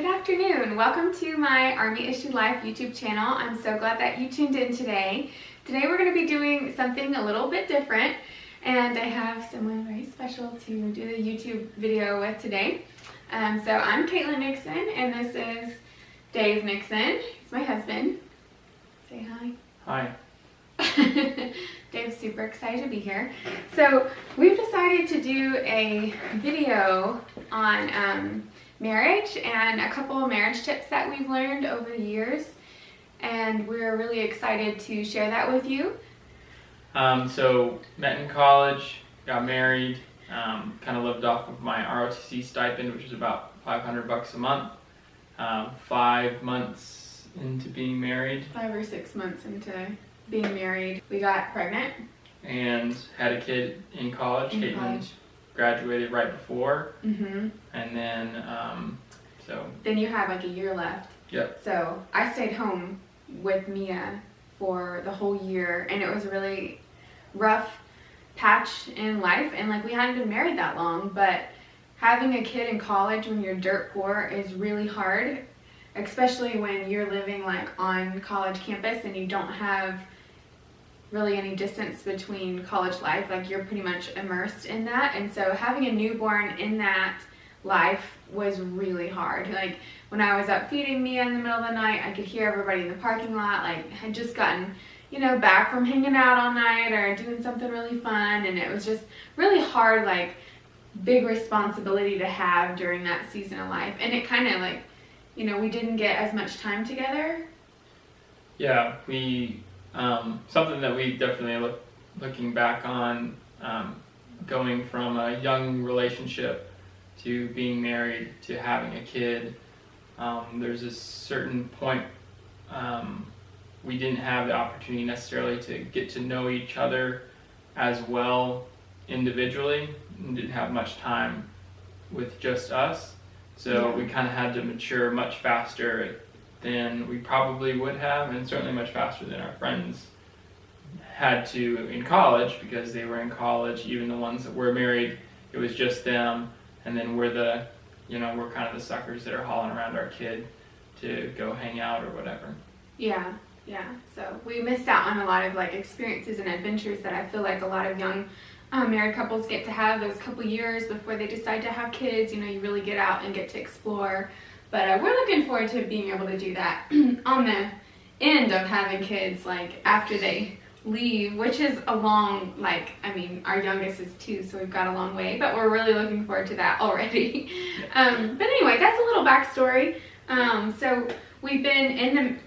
Good afternoon. Welcome to my Army Issue Life YouTube channel. I'm so glad that you tuned in today. Today we're going to be doing something a little bit different, and I have someone very special to do the YouTube video with today. So I'm Caitlin Nixon, and this is Dave Nixon. He's my husband. Say hi. Hi. Dave's super excited to be here. So we've decided to do a video on marriage and a couple of marriage tips that we've learned over the years, and we're really excited to share that with you. So met in college, got married, kind of lived off of my ROTC stipend, which is about $500 a month. 5 months into being married. 5 or 6 months into being married, we got pregnant. And had a kid in college. Caitlin graduated right before. Mm-hmm. And then, Then you had like a year left. Yep. So I stayed home with Mia for the whole year, and it was a really rough patch in life, and like we hadn't been married that long, but having a kid in college when you're dirt poor is really hard, especially when you're living like on college campus and you don't have really any distance between college life. Like you're pretty much immersed in that, and so having a newborn in that life was really hard. Like when I was up feeding Mia in the middle of the night, I could hear everybody in the parking lot, like had just gotten, back from hanging out all night or doing something really fun, and it was just really hard, like big responsibility to have during that season of life. And it kind of like, we didn't get as much time together. Yeah, we something that we definitely looking back on, going from a young relationship to being married to having a kid. There's a certain point we didn't have the opportunity necessarily to get to know each other as well individually, and didn't have much time with just us. So we kind of had to mature much faster than we probably would have, and certainly much faster than our friends had to in college, because they were in college. Even the ones that were married, it was just them, and then we're kind of the suckers that are hauling around our kid to go hang out or whatever. Yeah. So we missed out on a lot of like experiences and adventures that I feel like a lot of young married couples get to have those couple years before they decide to have kids. You really get out and get to explore. But we're looking forward to being able to do that on the end of having kids, like after they leave, which is a long, our youngest is 2, so we've got a long way, but we're really looking forward to that already. But anyway, that's a little backstory. So we've been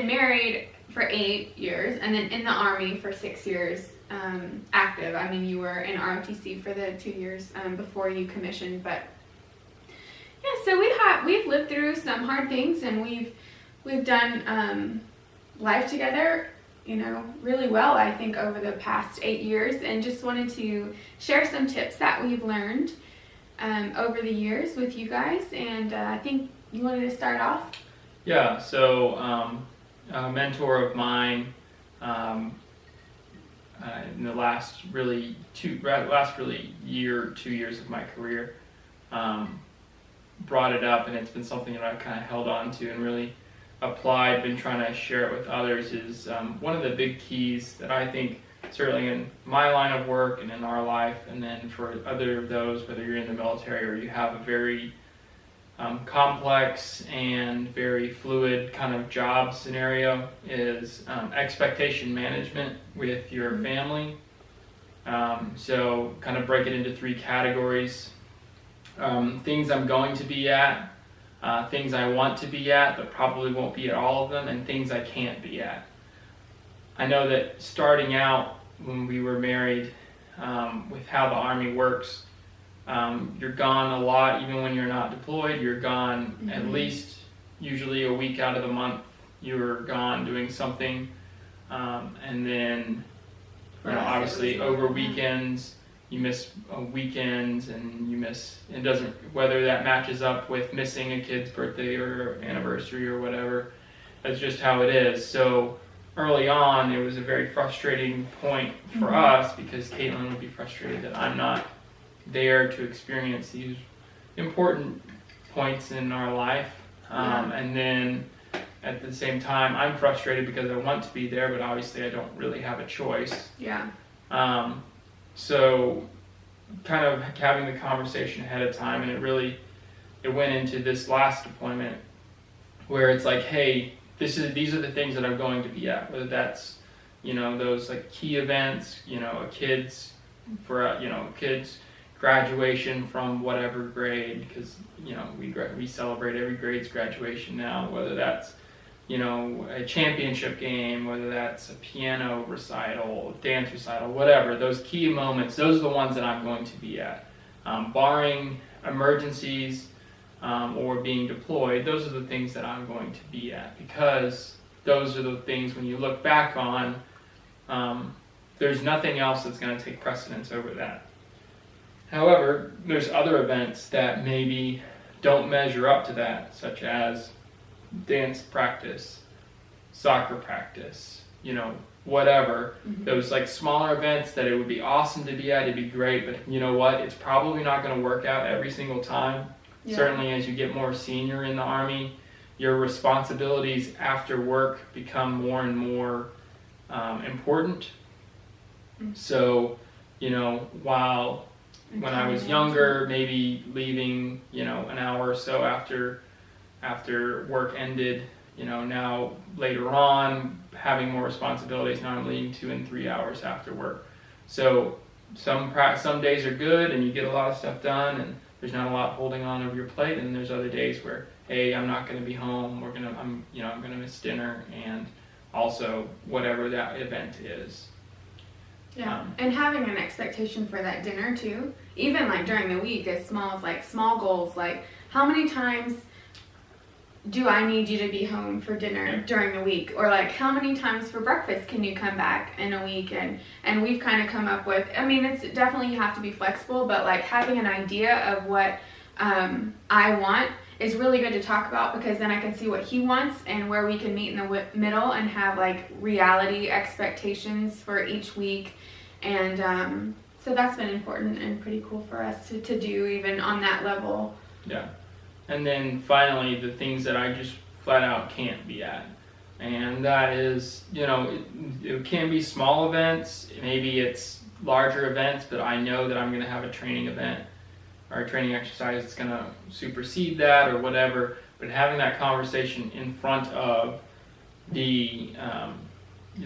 married for 8 years, and then in the Army for 6 years, active. You were in ROTC for the 2 years before you commissioned, but yeah, so we've lived through some hard things, and we've done life together, really well, I think, over the past 8 years, and just wanted to share some tips that we've learned over the years with you guys. And I think you wanted to start off. Yeah. So a mentor of mine in the last really 2 years of my career brought it up, and it's been something that I've kind of held on to and really applied, been trying to share it with others. Is one of the big keys that I think, certainly in my line of work and in our life, and then for other of those, whether you're in the military or you have a very complex and very fluid kind of job scenario, is expectation management with your family. So kind of break it into 3 categories. Things I'm going to be at, things I want to be at but probably won't be at all of them, and things I can't be at. I know that starting out when we were married, with how the Army works, you're gone a lot. Even when you're not deployed, you're gone at least usually a week out of the month. You're gone doing something, and then obviously over weekends you miss weekends, and you miss, it doesn't, whether that matches up with missing a kid's birthday or anniversary or whatever. That's just how it is. So early on, it was a very frustrating point for us, because Caitlin would be frustrated that I'm not there to experience these important points in our life. And then at the same time, I'm frustrated because I want to be there, but obviously I don't really have a choice. Yeah. So kind of having the conversation ahead of time, and it went into this last deployment where it's like, hey, these are the things that I'm going to be at, whether that's, those like key events, a kid's graduation from whatever grade, because we celebrate every grade's graduation now, whether that's a championship game, whether that's a piano recital, dance recital, whatever. Those key moments, those are the ones that I'm going to be at. Barring emergencies or being deployed, those are the things that I'm going to be at, because those are the things when you look back on, there's nothing else that's going to take precedence over that. However, there's other events that maybe don't measure up to that, such as dance practice, soccer practice, whatever. Mm-hmm. Those like smaller events that it would be awesome to be at, it'd be great, but you know what? It's probably not going to work out every single time. Yeah. Certainly as you get more senior in the Army, your responsibilities after work become more and more important. Mm-hmm. So, while when I was younger, maybe leaving, an hour or so after work ended, now later on, having more responsibilities, now I'm leaving 2 and 3 hours after work. So some days are good and you get a lot of stuff done and there's not a lot holding on over your plate, and there's other days where, hey, I'm not going to be home, I'm going to miss dinner, and also whatever that event is. Yeah, and having an expectation for that dinner too, even like during the week, as small as like small goals, like how many times do I need you to be home for dinner during the week, or like how many times for breakfast can you come back in a week? And we've kind of come up with, it's definitely, you have to be flexible, but like having an idea of what I want is really good to talk about, because then I can see what he wants and where we can meet in the middle and have like reality expectations for each week. And so that's been important and pretty cool for us to do, even on that level. Yeah. And then finally, the things that I just flat out can't be at. And that is, it can be small events, maybe it's larger events, but I know that I'm going to have a training event or a training exercise that's going to supersede that or whatever. But having that conversation in front of the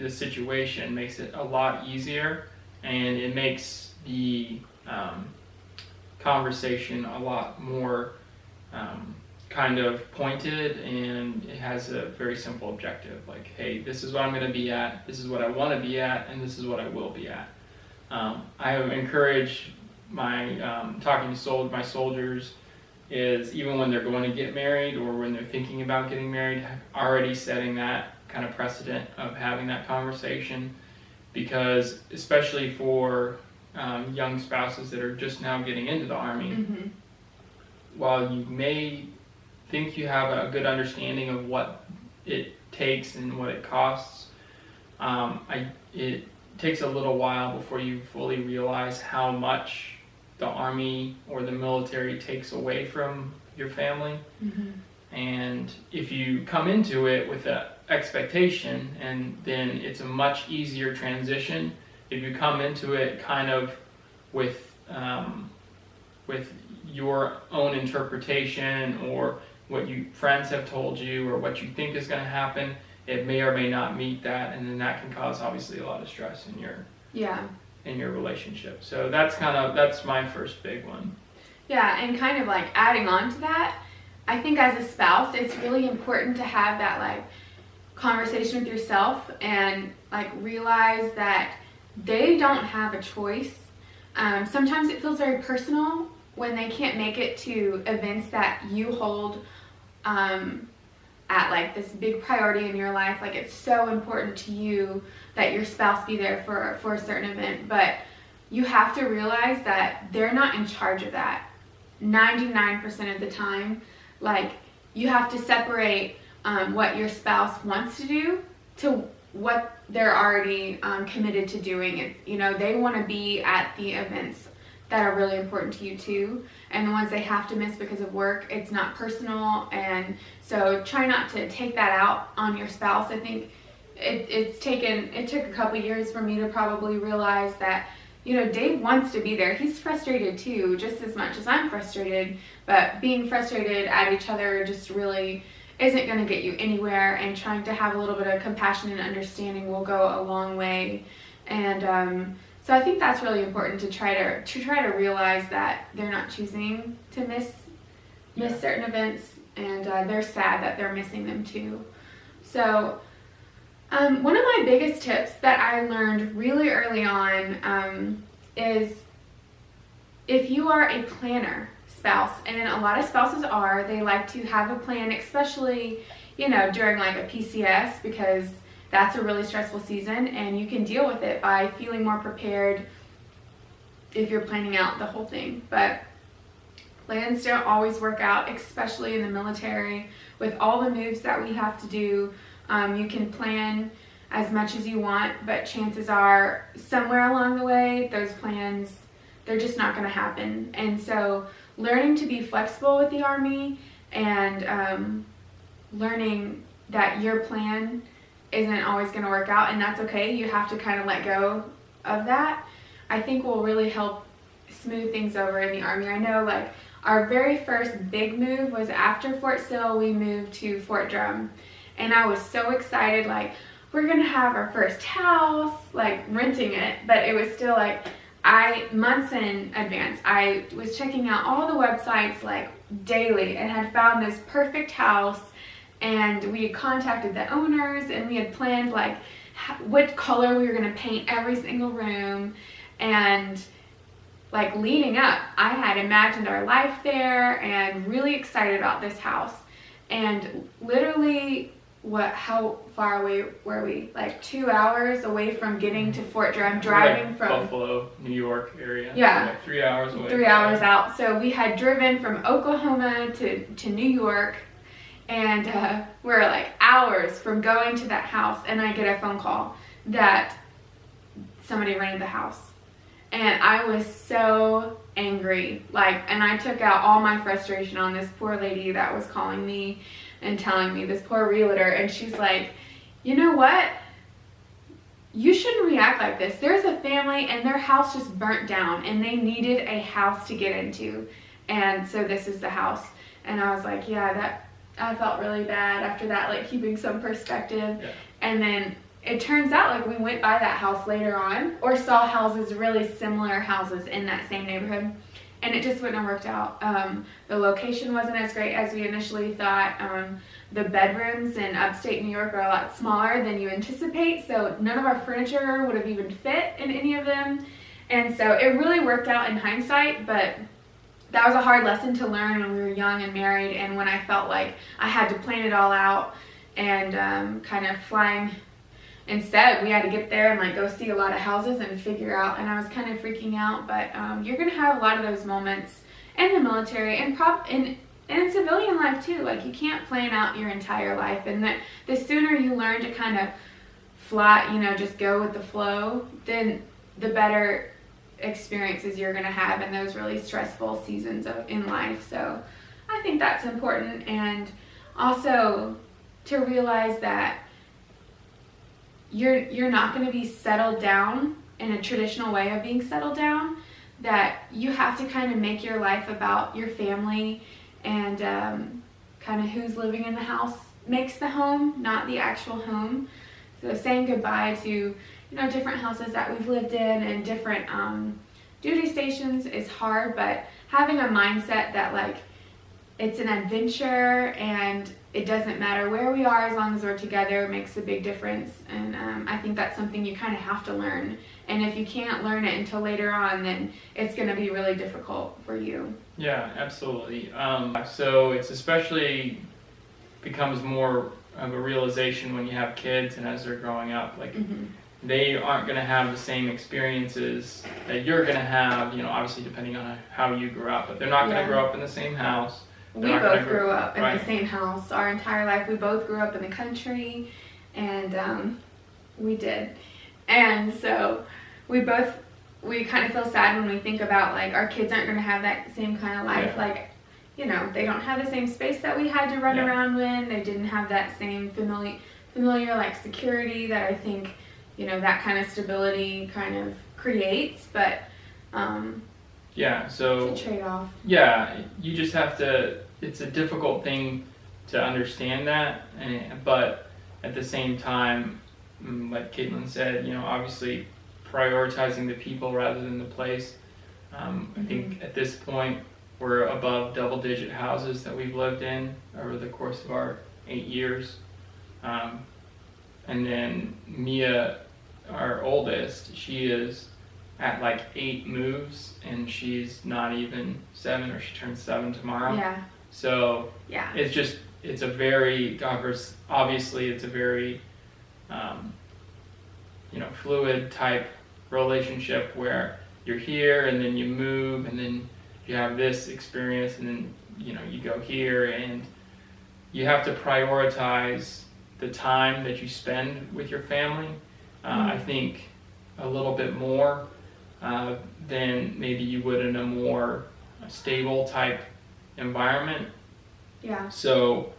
situation makes it a lot easier, and it makes the conversation a lot more kind of pointed, and it has a very simple objective, like, hey, this is what I'm going to be at, this is what I want to be at, and this is what I will be at. I have encouraged my talking to my soldiers is, even when they're going to get married or when they're thinking about getting married, already setting that kind of precedent of having that conversation, because especially for young spouses that are just now getting into the Army, mm-hmm. while you may think you have a good understanding of what it takes and what it costs, it takes a little while before you fully realize how much the Army or the military takes away from your family. Mm-hmm. And if you come into it with an expectation, and then it's a much easier transition. If you come into it kind of with your own interpretation, or what friends have told you, or what you think is going to happen, it may or may not meet that, and then that can cause obviously a lot of stress in your relationship. So that's my first big one. Yeah, and kind of like adding on to that, I think as a spouse, it's really important to have that like conversation with yourself and like realize that they don't have a choice. Sometimes it feels very personal when they can't make it to events that you hold at like this big priority in your life. Like, it's so important to you that your spouse be there for a certain event, but you have to realize that they're not in charge of that 99% of the time. Like, you have to separate what your spouse wants to do to what they're already committed to doing. They want to be at the events that are really important to you too, and the ones they have to miss because of work, it's not personal. And so try not to take that out on your spouse. I think it took a couple years for me to probably realize that, you know, Dave wants to be there. He's frustrated too, just as much as I'm frustrated, but being frustrated at each other just really isn't going to get you anywhere, and trying to have a little bit of compassion and understanding will go a long way. And so I think that's really important, to try to realize that they're not choosing to miss certain events, and they're sad that they're missing them too. So one of my biggest tips that I learned really early on is, if you are a planner spouse, and a lot of spouses are, they like to have a plan, especially, you know, during like a PCS, because that's a really stressful season, and you can deal with it by feeling more prepared if you're planning out the whole thing. But plans don't always work out, especially in the military. With all the moves that we have to do, you can plan as much as you want, but chances are somewhere along the way, those plans, they're just not going to happen. And so learning to be flexible with the Army, and learning that your plan isn't always going to work out, and that's okay. You have to kind of let go of that, I think will really help smooth things over in the Army. I know, like, our very first big move was after Fort Sill. We moved to Fort Drum, and I was so excited, like, we're gonna have our first house, like renting it, but it was still like, months in advance, I was checking out all the websites like daily, and had found this perfect house. And we had contacted the owners, and we had planned like what color we were going to paint every single room. And like leading up, I had imagined our life there and really excited about this house. And literally, how far away were we? Like 2 hours away from getting to Fort Drum, driving like from Buffalo, New York area. Yeah. Like 3 hours away. 3 hours out. So we had driven from Oklahoma to New York. And we're like hours from going to that house, and I get a phone call that somebody rented the house. And I was so angry, and I took out all my frustration on this poor lady that was calling me and telling me, this poor realtor, and she's like, you know what? You shouldn't react like this. There's a family, and their house just burnt down, and they needed a house to get into, and so this is the house. And I was like, yeah, I felt really bad after that, like keeping some perspective. Yeah. And then it turns out, like, we went by that house later on, or saw houses, really similar houses in that same neighborhood, and it just wouldn't have worked out. The location wasn't as great as we initially thought. The bedrooms in upstate New York are a lot smaller than you anticipate, so none of our furniture would have even fit in any of them. And so it really worked out in hindsight, but that was a hard lesson to learn when we were young and married, and when I felt like I had to plan it all out and kind of flying. Instead, we had to get there and like go see a lot of houses and figure out, and I was kind of freaking out. But you're gonna have a lot of those moments in the military and in civilian life too. Like, you can't plan out your entire life, and that the sooner you learn to kind of fly, just go with the flow, then the better experiences you're going to have in those really stressful seasons in life. So I think that's important, and also to realize that you're not going to be settled down in a traditional way of being settled down, that you have to kind of make your life about your family, and kind of who's living in the house makes the home, not the actual home. So saying goodbye to different houses that we've lived in and different duty stations is hard, but having a mindset that like it's an adventure and it doesn't matter where we are as long as we're together makes a big difference. And I think that's something you kind of have to learn. And if you can't learn it until later on, then it's going to be really difficult for you. Yeah, absolutely. So it's especially becomes more of a realization when you have kids and as they're growing up. Like, they aren't going to have the same experiences that you're going to have, obviously depending on how you grew up, but they're not going to grow up in the same house. We both grew up in the same house our entire life. We both grew up in the country, and we did. And so we both we kind of feel sad when we think about like our kids aren't going to have that same kind of life. Yeah. Like, you know, they don't have the same space that we had to run Yeah. around when. They didn't have that same familiar like security that I think, you know, that kind of stability kind of creates. But Yeah, so it's a trade-off. yeah, you just have to. It's a difficult thing to understand that, but at the same time, like Caitlin said, you know, obviously prioritizing the people rather than the place. I think at this point we're above double-digit houses that we've lived in over the course of our 8 years, and then Mia, our oldest, she is at like 8 moves, and she's not even 7, or she turns 7 tomorrow. Yeah. So Yeah. it's a very diverse, obviously it's a very, you know, fluid type relationship where you're here and then you move and then you have this experience and then, you know, you go here, and you have to prioritize the time that you spend with your family. I think a little bit more than maybe you would in a more stable type environment. Yeah. So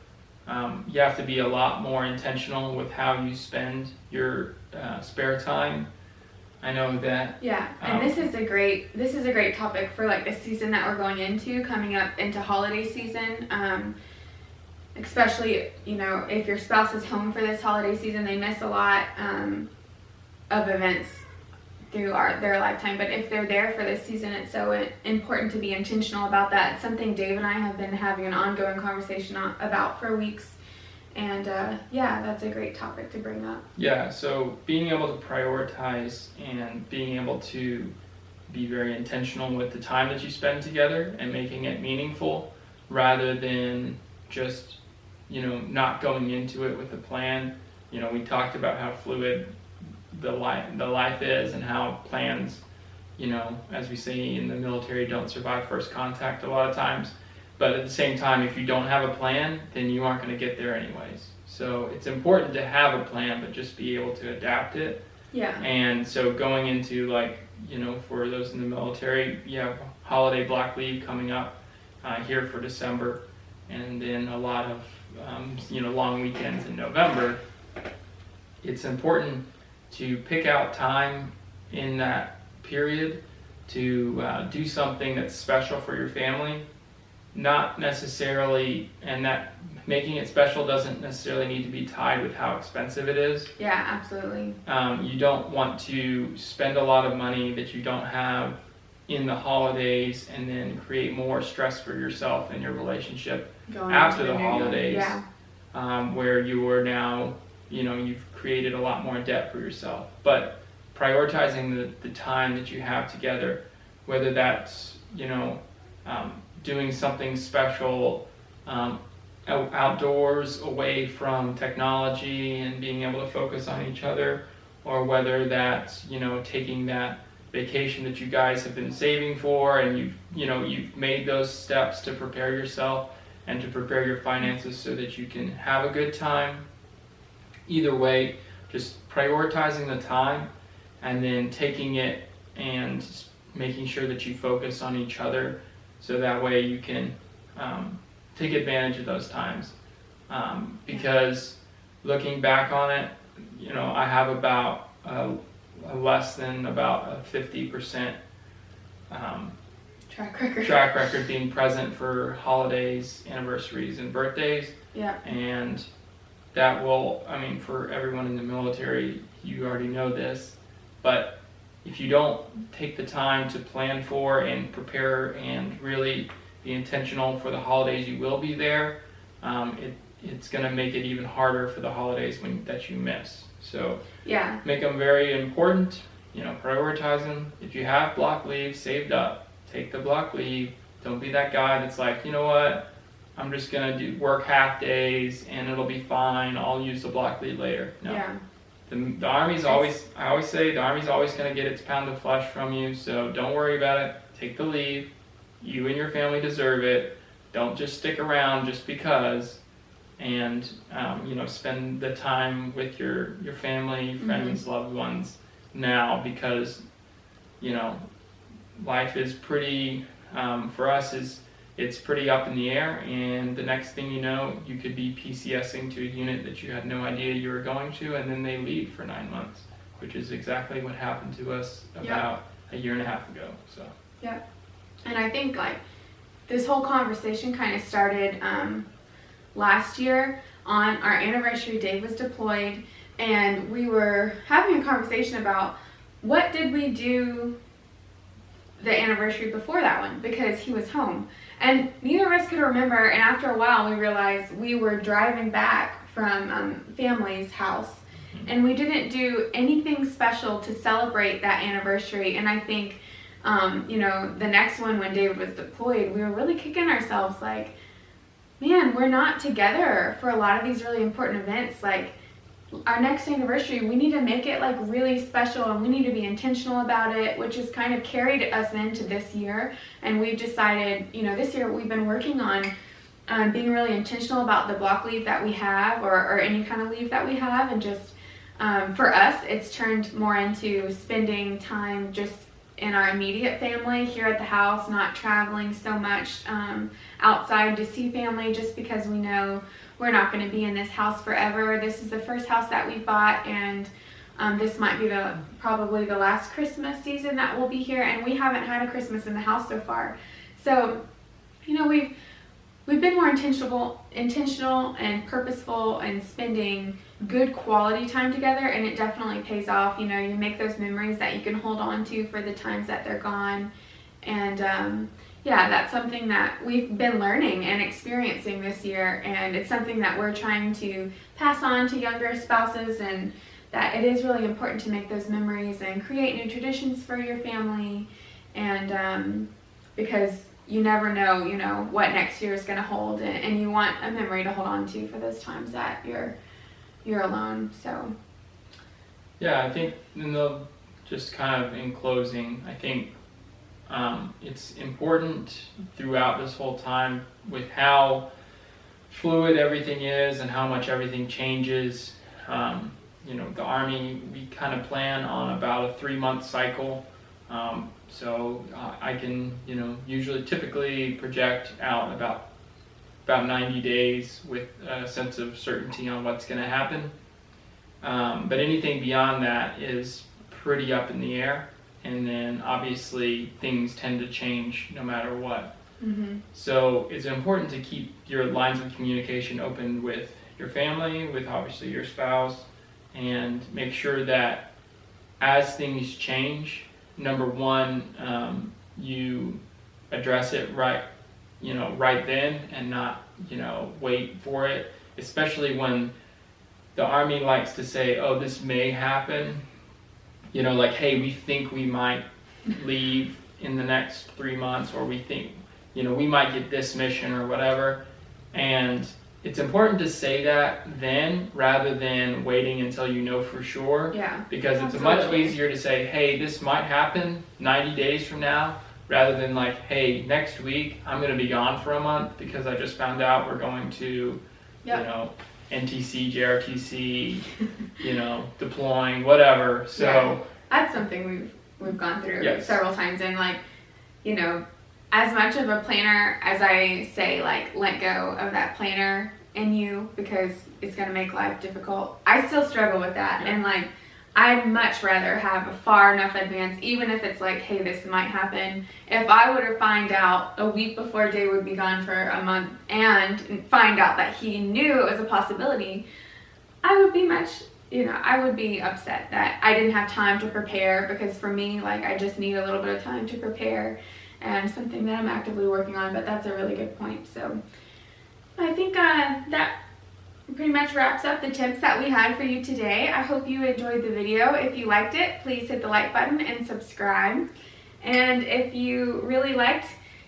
you have to be a lot more intentional with how you spend your spare time. I know that. Yeah, and this is a great topic for like the season that we're going into, coming up into holiday season. Especially, you know, if your spouse is home for this holiday season, they miss a lot of events through their lifetime. But if they're there for this season, it's so important to be intentional about that. It's something Dave and I have been having an ongoing conversation about for weeks. And yeah, that's a great topic to bring up. Yeah, so being able to prioritize and being able to be very intentional with the time that you spend together and making it meaningful rather than just, you know, not going into it with a plan. You know, we talked about how fluid the life is and how plans, you know, as we say in the military, don't survive first contact a lot of times. But at the same time, if you don't have a plan, then you aren't going to get there anyways. So it's important to have a plan, but just be able to adapt it. Yeah. And so going into, like, you know, for those in the military, you have holiday block leave coming up here for December, and then a lot of, you know, long weekends in November. It's important to pick out time in that period to do something that's special for your family. Not necessarily, and that making it special doesn't necessarily need to be tied with how expensive it is. Yeah, absolutely. You don't want to spend a lot of money that you don't have in the holidays and then create more stress for yourself and your relationship after the holidays. Yeah. Where you are now, you know, you've created a lot more debt for yourself. But prioritizing the time that you have together, whether that's, you know, doing something special outdoors away from technology and being able to focus on each other, or whether that's, you know, taking that vacation that you guys have been saving for and you've made those steps to prepare yourself and to prepare your finances so that you can have a good time. Either way, just prioritizing the time and then taking it and making sure that you focus on each other, so that way you can take advantage of those times. Because looking back on it, you know, I have about less than about a 50% track record being present for holidays, anniversaries, and birthdays. Yeah. And that will, I mean, for everyone in the military, you already know this, but if you don't take the time to plan for and prepare and really be intentional for the holidays you will be there, it's going to make it even harder for the holidays that you miss. So yeah, make them very important, you know, prioritize them. If you have block leave saved up, take the block leave. Don't be that guy that's like, you know what, I'm just going to work half days and it'll be fine, I'll use the block leave later. No. Yeah. The Army's always, I always say, the Army's always going to get its pound of flesh from you, so don't worry about it. Take the leave. You and your family deserve it. Don't just stick around just because. And, you know, spend the time with your family, friends, loved ones now, because, you know, life is pretty, for us, it's pretty up in the air, and the next thing you know, you could be PCSing to a unit that you had no idea you were going to, and then they leave for 9 months, which is exactly what happened to us about a year and a half ago. So. Yeah, and I think like this whole conversation kind of started last year on our anniversary. Dave was deployed, and we were having a conversation about what did we do the anniversary before that one, because he was home. And neither of us could remember, and after a while we realized we were driving back from family's house, and we didn't do anything special to celebrate that anniversary. And I think, you know, the next one when David was deployed, we were really kicking ourselves like, man, we're not together for a lot of these really important events. Like, our next anniversary, we need to make it like really special, and we need to be intentional about it, which has kind of carried us into this year. And we've decided, you know, this year we've been working on being really intentional about the block leave that we have, or any kind of leave that we have. And just for us, it's turned more into spending time just in our immediate family here at the house, not traveling so much outside to see family, just because we know we're not going to be in this house forever. This is the first house that we bought, and this might be probably the last Christmas season that we'll be here, and we haven't had a Christmas in the house so far. So, you know, we've been more intentional and purposeful and spending good quality time together, and it definitely pays off. You know, you make those memories that you can hold on to for the times that they're gone. And yeah, that's something that we've been learning and experiencing this year, and it's something that we're trying to pass on to younger spouses, and that it is really important to make those memories and create new traditions for your family. And because you never know, you know, what next year is going to hold, and you want a memory to hold on to for those times that you're alone. So yeah, I think just kind of in closing, I think it's important throughout this whole time, with how fluid everything is and how much everything changes. You know, the Army, we kind of plan on about a 3-month cycle. So I can, you know, typically project out about 90 days with a sense of certainty on what's going to happen. But anything beyond that is pretty up in the air. And then obviously things tend to change no matter what. Mm-hmm. So it's important to keep your lines of communication open with your family, with obviously your spouse, and make sure that as things change, number one, you address it right then, and not, you know, wait for it, especially when the Army likes to say, oh, this may happen. You know, like, hey, we think we might leave in the next 3 months, or we think, you know, we might get this mission or whatever. And it's important to say that then, rather than waiting until you know for sure. Yeah. Because it's much easier to say, hey, this might happen 90 days from now, rather than like, hey, next week I'm going to be gone for a month because I just found out we're going to, you know, NTC, JRTC, you know, deploying, whatever. So yeah, that's something we've gone through several times. And like, you know, as much of a planner as I say, like, let go of that planner in you because it's going to make life difficult, I still struggle with that. Yeah. And like, I'd much rather have a far enough advance, even if it's like, hey, this might happen. If I were to find out a week before Dave would be gone for a month and find out that he knew it was a possibility, I would be I would be upset that I didn't have time to prepare, because for me, like, I just need a little bit of time to prepare, and something that I'm actively working on. But that's a really good point. So I think that pretty much wraps up the tips that we had for you today. I hope you enjoyed the video. If you liked it, please hit the like button and subscribe. And if you really liked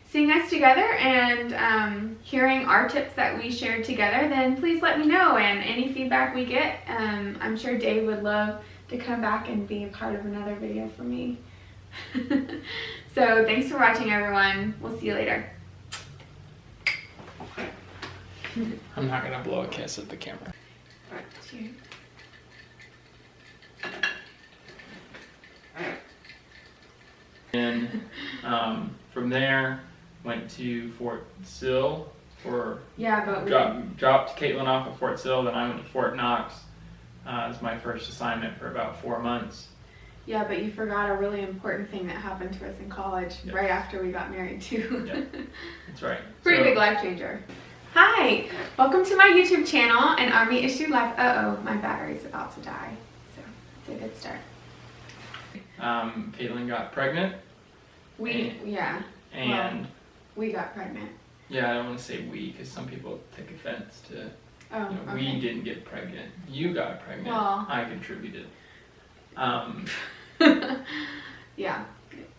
seeing us together and hearing our tips that we shared together, then please let me know. And any feedback we get, I'm sure Dave would love to come back and be a part of another video for me. So thanks for watching, everyone. We'll see you later. I'm not gonna blow a kiss at the camera. All right, cheers. And from there, went to Fort Sill for Yeah, but dropped Caitlin off at Fort Sill. Then I went to Fort Knox as my first assignment for about 4 months. Yeah, but you forgot a really important thing that happened to us in college right after we got married too. Yeah, that's right. Pretty big life changer. Hi, welcome to my YouTube channel and Army Issue Life. Uh-oh, my battery's about to die. So it's a good start. Caitlin got pregnant. We got pregnant. Yeah, I don't want to say we because some people take offense to. Oh, okay. We didn't get pregnant. You got pregnant. Well, I contributed. yeah.